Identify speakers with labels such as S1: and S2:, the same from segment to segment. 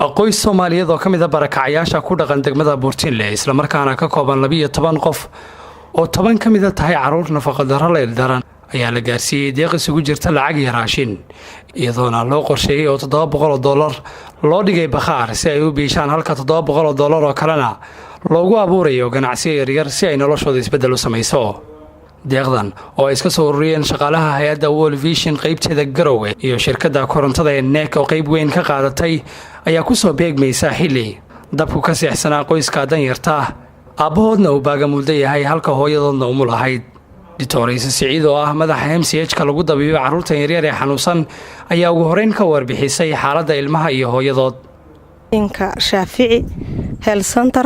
S1: qoys Soomaaliyeed oo kamid ah barakacayaasha ku dhaqan degmada Buurtinle isla markaana ka kooban 12 qof oo 10 kamid ah tahay caruur nafaqo darro leh daran ayaa la gaarsiiyay deeq isugu jirta lacag iyo raashin iyadoona loo qorsheeyay oo $700 loo dhigay bakhaar si ay u biishaan halka $700 oo kalena loogu abuurayo ganacsiyo yaryar si ay noloshooda isbedel u samayso. deeqdan oo ay iska soo ururiyeen shaqaalaha hay'adda World Vision qaybteeda Garowe iyo shirkadda korontada ee NEC oo qayb weyn ka qaadatay ayaa ku soo beegmaysa xilli dabku ka seexsanaa qoyska danyarta aabahoodna uu baagamulda yahay halka hooyadoodna u mulahayd. Dictoriisa Siciid oo ah madaxa MCH-ka lagu dabiibo carruurta yaryar ee xanuunsan ayaa ugu horeyn ka warbixisay xaaladda ilmaha iyo hooyadood.
S2: inka Shaafici Health Center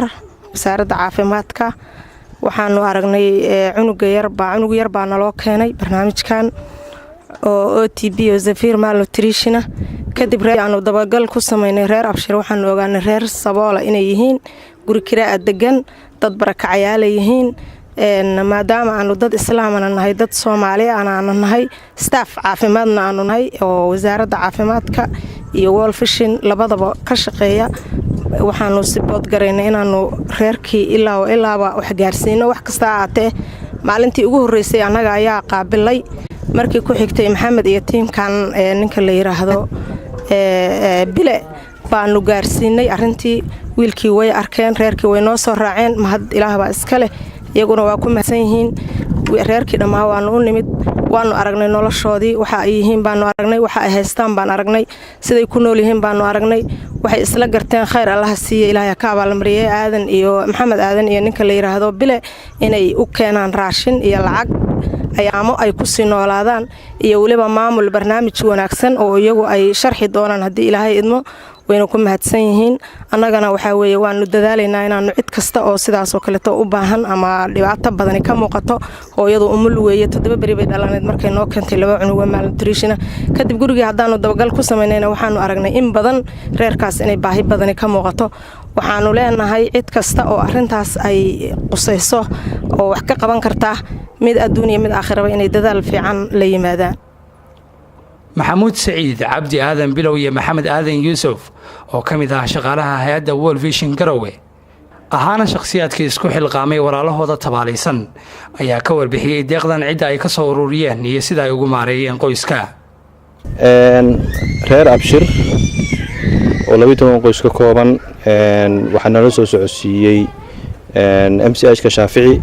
S2: wasaaradda caafimaadka waxaanu aragnay cunug yar baa naloo keenay barnaamijkan oo OTB oo Zafir Malnutrition kadib aanu dabagal ku sameynay reer Abshir waxaanu ogaanay reer Saboola inay yihiin guri kiraa degan dad barakacayaal yihiin maadaama aanu dad islaamana nahay dad Soomaali aanu nahay staff caafimaadna aanu nahay oo wasaaradda caafimaadka iyo World Vision labadaba ka shaqeeya waxaanu sibood gareynay inaanu reerkii ilaaba wax gaarsiino wax kasta aatee maalintii ugu horeysay anaga ayaa qaabilay markii ku xigtay Maxamed iyo tiimkan ninka la yiraahdo bile baanu gaarsiinay arintii wiilkii way arkeen reerkii way noo soo raaceen mahad ilaahba iska leh iyaguna waa ku mahadsan yihiin reerkii dhamaa waanu u nimid waanu aragnay noloshoodii waxa ay yihiin baanu aragnay waxa ay haystaan baan aragnay siday ku nool yihiin baanu aragnay waxay isla garteen khayr Allah siiyo Ilaahay ka abaalmariyay aadan iyo Maxamed aadan iyo ninka la yiraahdo bile inay u keenaan raashin iyo lacag ayaamo ay ku sii noolaadaan iyo waliba maamul barnaamij wanaagsan oo iyagu ay sharxi doonaan hadii Ilaahay idmo wayna ku mahadsan yihiin annagana waxa weeye waanu dadaalaynaa inaanu cid kasta oo sidaas oo kale u baahan ama dhibaato badan ka muuqato hooyadu umul weeye 7 bari bay dhalaneed markay noo keentay 2 cunug oo malnutrition kadib gurigii hadaanu dabagal ku sameynayna waxaanu aragnay in badan reerkaas inay baahi badan ka muuqato waxaanu leenahay cid kasta oo arintaas ay qusayso oo wax ka qaban karta mid adduuniya mid aakhiraba inay dadaal fiican la yimaadaan.
S1: محمود سعيد عبدي آدم بلوي محمد آدم يوسف oo kamid ah shaqaalaha hay'adda World Vision Garowe ahaana shakhsiyaadkii isku xilqaamay walaalahooda tabaalaysan ayaa ka warbixiyay deeqdan cidda ay ka soo ururiyeen iyo sida ay ugu maareeyeen qoyska
S3: reer Abshir oo 12 qoys ka kooban waxa nala soo socodsiiyay MCH-ka Shaafici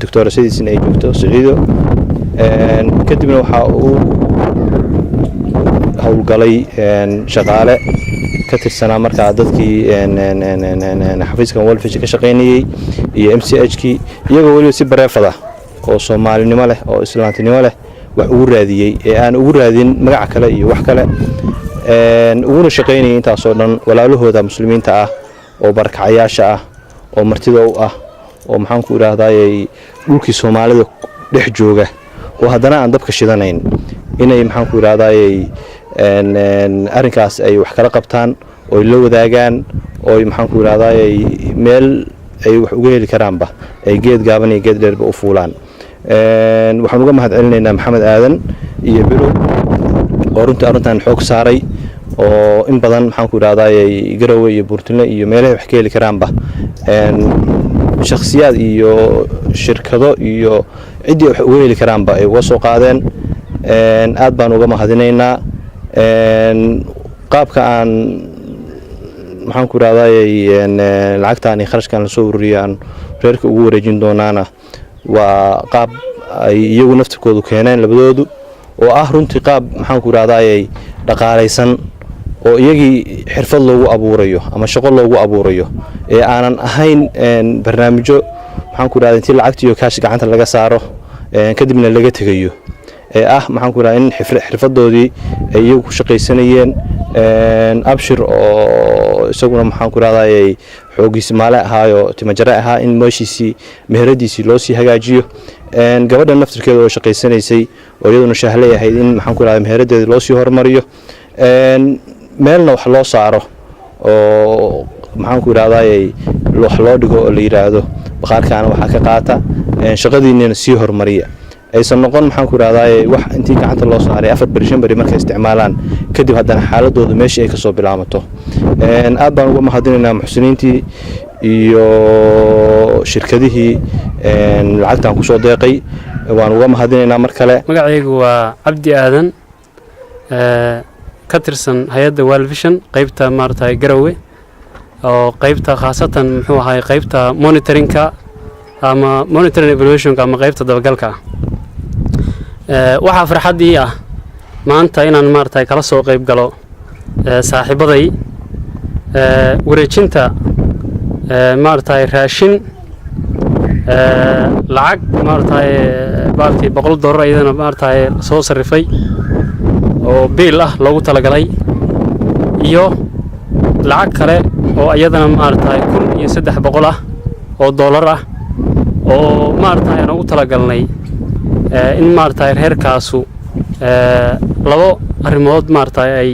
S3: Dr. Sidiisin ay joogto Siciido kadibna waxa uu hawlgalay shaqaale ka tirsanaa markaa dadkii xafiiskan World Vision ka shaqeynayay iyo MCH-kii iyagoo waliba si bareefada oo Soomaalinimo leh oo Islaantinimo leh wax ugu raadiyay ee aan ugu raadin magac kale iyo wax kale ugu shaqeynayay intaas oo dhan walaalahooda muslimiinta ah oo barakacayaasha ah oo martida u ah oo maxaan ku iraahdaa dhulkii Soomaalida dhex jooga oo haddana aan dabka shidanayn inay maxaan ku iraahdaa arrinkaas ay wax kala qabtaan oo la wadaagaan oo maxaan ku iraahdaa meel ay wax uga heli karaanba ay geed gaaban iyo geed dheerba u fuulaan waxaan uga mahad celinaynaa Maxamed aadan iyo bilow oo runtii arrintan xoog saaray oo in badan maxaan ku iraahdaa Garowe iyo Buurtinle iyo meelaha wax ka heli karaanba shakhsiyaad iyo shirkado iyo cidii wax uga heli karaanba ay uga soo qaadeen aad baan uga mahadinaynaa qaabka aan maxaan ku iraahdaa lacagtaan kharashkan la soo ururiyaan reerka ugu wareejin doonaana waa qaab ay iyagu naftirkoodu keeneen labadoodu oo ah runtii qaab maxaan ku iraahdaa dhaqaalaysan oo iyagii xirfad loogu abuurayo ama shaqo loogu abuurayo ee aanan ahayn barnaamijyo maxaan ku iraahdaa intii lacagtiyo kaash gacanta laga saaro kadibna laga tagayo ee ah maxaan ku iraahdaa in xirfadoodii ay iyagu ku shaqaysanayeen Abshir oo isaguna maxaan ku iraahdaa xoogiis maale ahaayo timajare ahaa in meeshiisii meheradiisii loo sii hagaajiyo gabadha naftirkeeda oo shaqaysanaysay oo iyaduna shahlay ahayd in maxaan ku iraahdaa meheradeeda loo sii hormariyo meelna wax loo saaro oo maxaan ku iraahdaa wax loo dhigo oo la yiraahdo baqaarkaana waxa ka qaata shaqadiinina sii hormariya aysan noqon maxaan ku yiraahdaa wax intii gacanta loo saaray 4 bari 5 bari markay isticmaalaan kadib haddana xaaladoodu meeshii ay ka soo bilaabato aad baan uga mahadinaynaa muxsiniintii iyo shirkadihii lacagtan ku soo deeqay waan uga mahadinaynaa mar kale
S4: magacaygu waa Cabdi Aadan ka tirsan hay'adda World Vision qaybta maartay Garowe oo qaybta khaasatan muxuu ahay qaybta monitoringka ama monitoring evaluation ama qaybta dabagalka waxa farxadii ah maanta inaan maartay kala soo qayb galo saaxiibaday wareejinta maartay raashin lacag maartay baartii $100 ayadana maartay soo sarifay oo biil ah loogu talagalay iyo lacag kale oo ayadana maartay $1,300 ah oo dollar ah oo maartay aan ugu talagalnay in maartay reerkaasu labo arrimood maartay ay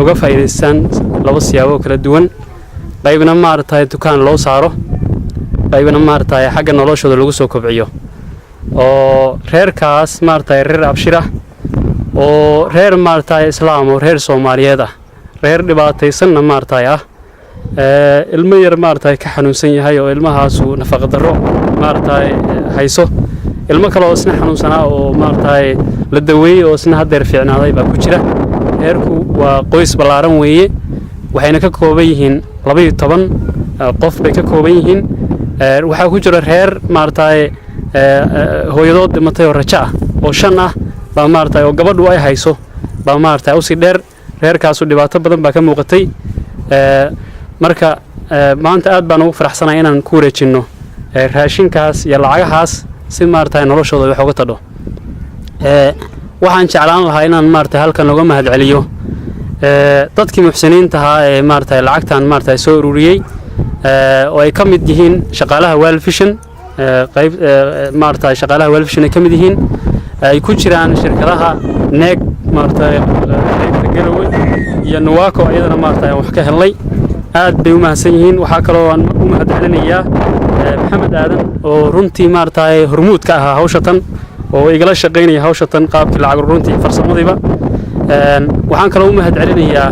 S4: uga faa'iideystaan laba siyaabo kala duwan qaybna maartay dukaan loo saaro qaybna maartay xagga noloshooda lagu soo kobciyo oo reerkaas maartay reer abshira oo reer maartay islaam oo reer Soomaaliyeed ah reer dhibaataysan maartay ah ilmo yar maartay ka xanuunsan yahay oo ilmahaasu nafaqo darro maartay hayso ilmo kale oo isna xanuunsanaa oo maartay la daweeyay oo isna hadeer fiicnaaday baa ku jira reerku waa qoys ballaaran weeye waxayna ka kooban yihiin 12 qof bay ka kooban yihiin waxa ku jira reer maartay hooyadood dhimatay oo raja ah oo 5 ah baa maartay oo gabadhu ay hayso baa maartay u si dheer reerkaas dhibaato badan baa ka muuqatay marka maanta aad baan ugu faraxsanahay inaan ku wareejino raashinkaas iyo lacagahaas si maartay noloshooda wax uga tadho waxaan jeclaan lahaa inaan maartay halkan uga mahad celiyo dadkii muxsiniinta ahaa ee maartay lacagtan maartay soo ururiyay oo ay ka mid yihiin shaqaalaha World Vision qayb maartay shaqaalaha World Vision ay ka mid yihiin ay ku jiraan shirkadaha neeg maartay qaybta Garowe iyo Nuwako ayadana maartay wax ka helay aad bay u mahadsan yihiin waxa kale oo aan u mahad celinayaa Maxamed Aadan oo runtii maartay hormuud ka ahaa hawshatan oo igala shaqeynaya hawshatan qaabkii lacag runtii farsamadiiba waxaan kale u mahad celinayaa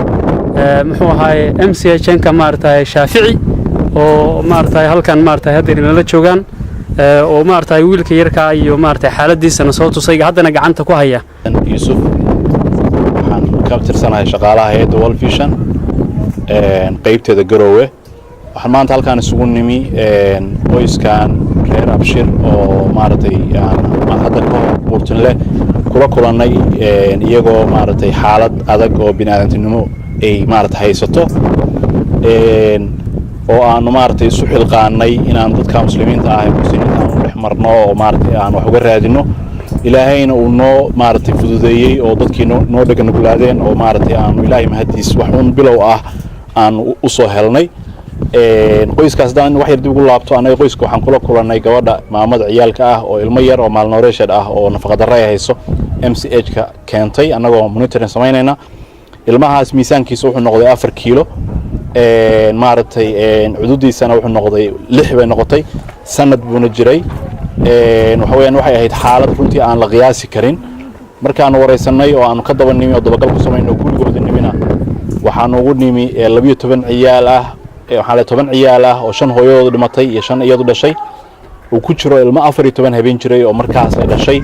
S4: muxuu ahaay MCH-ka maartay Shaafici oo maartay halkan maartay hadeer la joogan oo maartay wiilka yarka iyo maartay xaaladiisana soo tusay haddana gacanta ku haya
S5: Yusuf waxaan ka tirsanahay shaqaalaha hay'adda World Vision qaybteeda Garowe waxaan maanta halkaan isugu nimi qoyskan reer Abshir oo maartay aan hadda ka Buurtinle kula kulanay iyagoo maartay xaalad adag oo bini'aadantinimo ay maartay haysato oo aan maartay isu xilqaanay inaan dadka muslimiinta ah ee muslimiinta aan dhex marno oo maartay aan wax uga raadino ilaahayna uu noo maartay fududeeyay oo dadkii noo dhagan gulaadeen oo maartay aan ilaahay mahadiis wax uun bilow ah aan u soo helnay qoyskaas daan wax yar dib ugu laabto anaga qoyska waxaan kula kulanay gabadha maamada ciyaalka ah oo ilmo yar oo malnourished ah oo nafaqa darro ay hayso MCH-ka keentay anagoo monitoring samaynayna ilmahaas miisaankiisa wuxuu noqday 4 kiilo maartay cududiisana wuxuu noqday 6 bay noqotay sanad buuna jiray waxa weeyaan waxay ahayd xaalad runtii aan la qiyaasi karin markaan wareysanay oo aan ka daba nimi oo dabagal ku sameeyno gurigooda nimina waxaan ugu nimi 12 ciyaal ah waxaa la 10 ciyaal ah oo 5 hooyadooda dhimatay iyo 5 iyadu dhashay oo ku jiro ilmo 14 habeen jiray oo markaas ay dhashay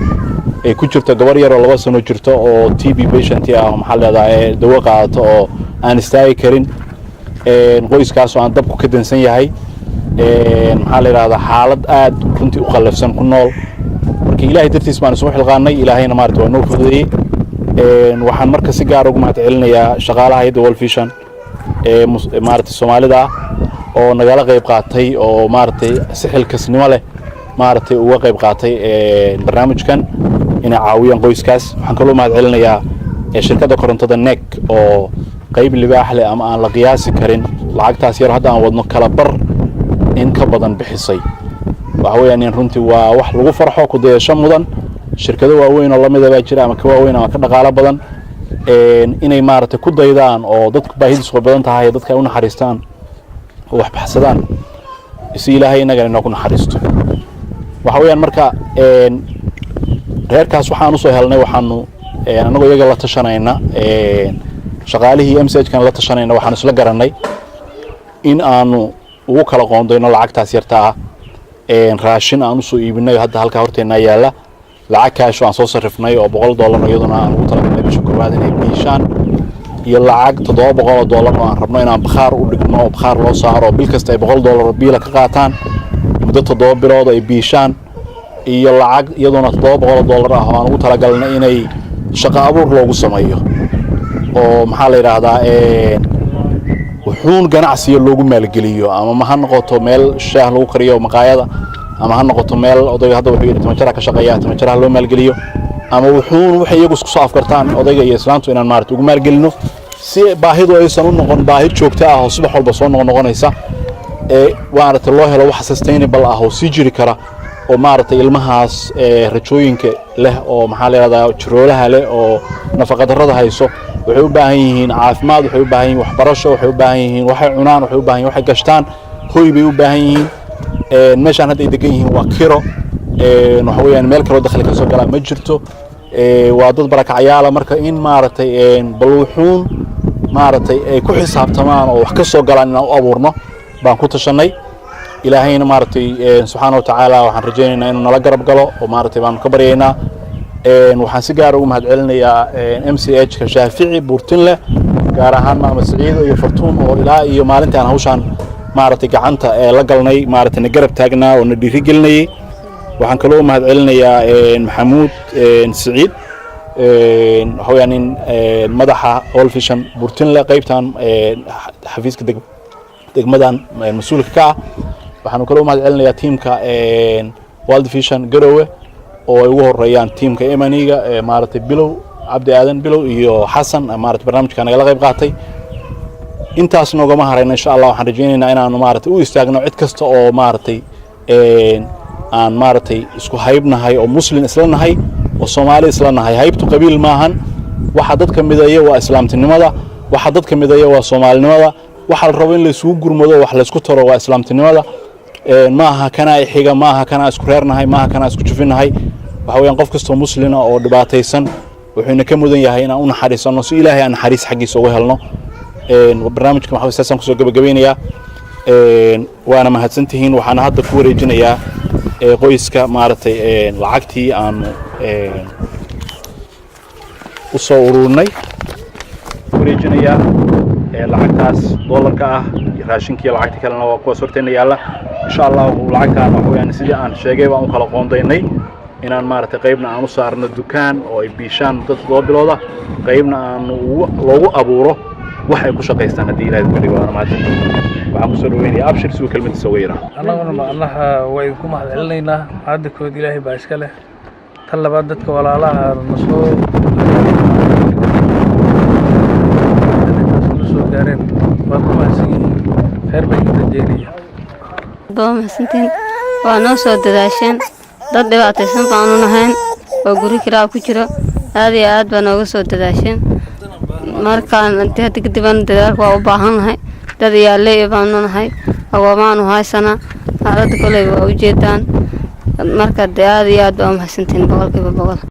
S5: ay ku jirto gabar yar oo 2 sano jirto oo TB patient ah oo maxaa leedahay dawo qaadato oo aan istaagi karin qoyskaas oo aan dabku ka dansan yahay maxaa la yiraahdaa xaalad aad runtii u qalafsan ku nool markii ilaahay dartiis baan soo xilqaanay ilaahayna maartay waa noo fududeeyay waxaan marka si gaar ah ugu mahad celinayaa shaqaalaha hay'adda World Vision maartay Soomaalida oo nagala qayb qaatay oo maartay si xilkasnimo leh maartay uga qayb qaatay barnaamijkan inay caawiyaan qoyskaas waxaan kaloo mahad celinayaa shirkadda korontada NEC oo qayb libaax leh ama aan la qiyaasi karin lacagtaas yar hadda aan wadno kala bar in ka badan bixisay waxa weeyaan in runtii waa wax lagu farxo ku dayasho mudan shirkado waaweyn oo lamid ah jira ama ka waaweyn ama ka dhaqaale badan inay maartay ku daydaan oo dadku baahidiisu badan tahay dadka ay u naxariistaan oo wax baxsadaan si ilaahay inaga inoo ku naxariisto waxa weeyaan marka reerkaas waxaan usoo helnay waxaanu annagoo iyaga la tashanayna shaqaalihii MCH-kan la tashanayna waxaan isla garanay in aanu ugu kala qoondayno lacagtaas yarta ah raashin aan usoo iibinay hadda halka horteena yaala lacag kaash aan soo sarifnay oo $100 iyaduna aan ugu talagalnay bisha koowaad inay biishaan iyo lacag $700 oo aan rabno inaan bakhaar u dhigno oo bakhaar loo saaro bil kasta ay $100 biila ka qaataan muddo 7 bilood ay biishaan iyo lacag iyaduna $700 ah oo aan ugu talagalnay inay shaqo abuur loogu sameeyo oo maxaa la yiraahdaa wuxuun ganacsiga loogu maalgeliyo ama ma ha noqoto meel shaah lagu kariyo maqaayada ama ha noqoto meel odayga hadda wuxuu yiri tamajara ka shaqeeya tamajara loo maalgeliyo ama wuxuun waxay iyagu isku soo afkartaan odayga iyo islaantu inaan maartay ugu maalgelino si baahidu aysan u noqon baahi joogto ah oo subax walba soo noqonaysa waarta loo helo wax sustainable ah oo sii jiri kara oo maartay ilmahaas rajooyinka leh oo maxaa la yiraahdaa jiroolaha leh oo nafaqo darrada hayso waxay u baahan yihiin caafimaad waxay u baahan yihiin waxbarasho waxay u baahan yihiin waxay cunaan waxay u baahan yihiin waxay gashtaan hoy bay u baahan yihiin meeshaan hadda ay degan yihiin waa kiro waxa weeyaan meel kale oo dakhli ka soo gala ma jirto waa dad barakacyaal marka in maartay balwuxuun maartay ay ku xisaabtamaan oo wax ka soo galaan inaan u abuurno baan ku tashanay ilaahayna maartay subxaanahu wa tacaala waxaan rajaynaynaa inuu nala garab galo oo maartay baan ka baryaynaa waxaan si gaar ah ugu mahadcelinayaa MCH-ka Shaafici Buurtinle gaar ahaan Maama Saciid iyo Fartuun oo ilaa iyo maalintii aan hawshan maartay gacanta la galnay maartay garab taagnaa oo na dhiirigelinayay waxaan kaloo u mahadcelinayaa Maxamuud Saciid waxaan madaxa All Vision Buurtinle qaybtan xafiiska degmadan mas'uulka ka ah waxaan kaloo u mahadcelinayaa tiimka World Vision Garowe oo ay ugu horeeyaan tiimka Emaniga maartay Bilow Cabdi Aadan Bilow iyo Xasan maartay barnaamijkan naga qayb qaatay intaas noogama harayna insha Allah waxaan rajaynaynaa inaan maartay u istaagno cid kasta oo maartay aan maartay isku haybnahay oo muslim isla nahay oo Soomaali isla nahay haybtu qabiil maahan waxa dadka mideeya waa islaamtinimada waxa dadka mideeya waa Soomaalinimada waxa la rabo in la isugu gurmado wax la isku taro waa islaamtinimada maaha kana xiga maaha kana isku reernahay maaha kana isku jufinahay waxa weeyaan qof kasta muslim oo dhibaataysan wuxuuna ka mudan yahay inaan u naxariisano si Ilaahay aan naxariis xaqiisa uga helno barnaamijka waxa weeyaan ku soo gabagabeynayaa waana mahadsantihiin waxaan hadda ku wareejinayaa qoyska maartay lacagtii aan u soo ururnay wareejinayaa lacagtaas dollarka ah raashinkii lacagta kalena waa kuwa sorteena yaala insha Allah lacagtaan waxa weeyaan sidii aan sheegay baan u kala qoondaynay inaan maartay qaybna aan u saarno dukaan oo ay biishaan dad 2 bilooda qaybna aan loogu abuuro wax ay ku shaqeystaan hadii Ilaahay ka dhigo maanta waxaan ku soo dhaweynaa abshir soo kelmad soo weeyra
S6: annaguna allaha way ku mahadcelinaynaa hadda kood Ilaahay baa iska leh tan labaad dadka walaalaha nasoo gaareen waa ku mahadsanyihiin khayr bay inta jeeriya
S7: mahadsantiin waa noo soo dadaasheen dad dhibaataysan baanu nahayn oo guri kiraa ku jiro aad iyo aad baa nooga soo dadaasheen markaan inta kadib aan dadaalka waa u baahanahay dad yaalay baanu nahay awoomaanu haysana xaaladda kale waa u jeedaan marka aad iyo aad baa mahadsantiin boqolkiiba boqol